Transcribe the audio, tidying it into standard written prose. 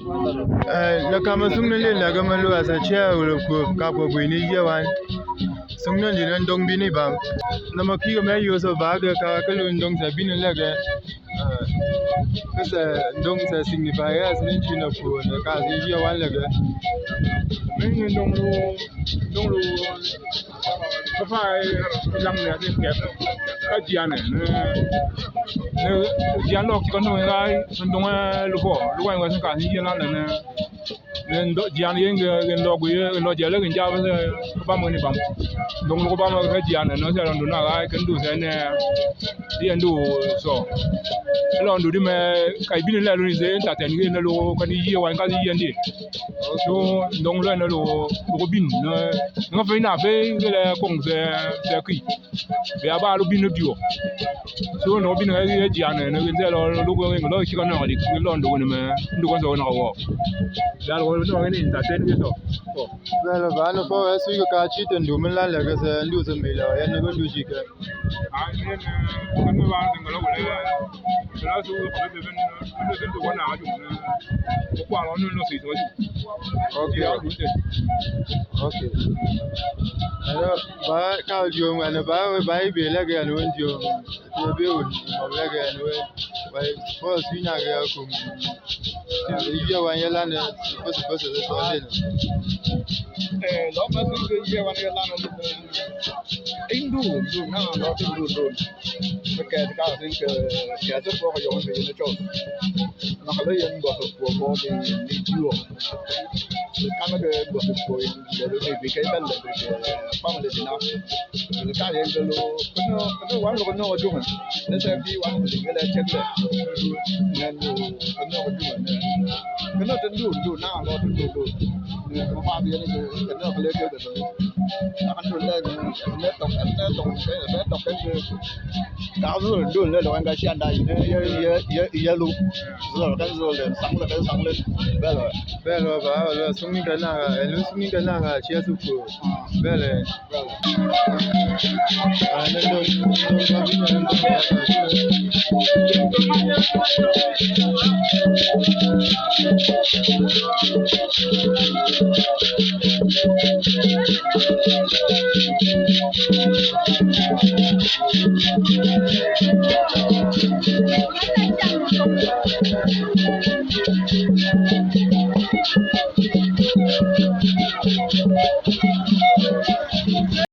La kama sungna le la gama lo asa chia ulo ko ka ko bini yewan sungna ni nan dong bini bam na ma ki me yo so ba ga ka lo dong sa bini la ga kasa dong sa signify as nin china ko na ka si yewan la ga men dong lo ka fa lam ne tin ke ka jiane ne jian lo ki ko no ga dong lo ko lo wa ka si yelan na nên độ giàn yên cái lò quý lò chế là cái giao bây giờ ba mươi bám đồng lúc ba mươi cái giàn này nó sẽ làm đủ nào cái đủ thế này đi ăn đủ so làm đủ đi mà cái bên này luôn đi dễ trả tiền cái nó lo cái gì vậy cái gì vậy đi so đồng lúc nó lo bin nó phải nạp cái là công sẽ kỹ bây ba lo bin nó điều so nó bin cái giàn này nó cái lo lúc cái lo chỉ có nó đi cái lo đủ này mà đủ con số nó có Dal ko no ngene entertain ke so. Well, vano po asu ko ka chi ten du men la la ga se ndu se me la ya ne ko du chi ke. Ah, ne kan ba ngalo ko le. La su ko be ben ndu se ndu ko na ju ne. Ko kwa lo no si so ju. Okay, okay. Alors, ba ka ju ngana ba be la ga no ndio. Ko be un mo la ga no. Ba po su nya ga ko. Iya wan yala ne bus da so ne lo ma su ke iya wan yala no indu na lo indu ke ka sin ke so ko yo ne ne cho na ka le yen bo ko ni juo kama ke bo ko de ne bi ke bel de pa ma de na le ka yen lo ko wan lo no ju ne se bi wan de ke le che ne no ko ju ne cái nó trên đường nào nó trên đường nó hoa bia này cái nó lên cái rồi nó ăn lên nó tổng cái đào rồi lên rồi anh cái xe đây nó luôn rồi cái sáng lên bây giờ và sung cái nào lúc sung cái nào chia sụp bây giờ nên tôi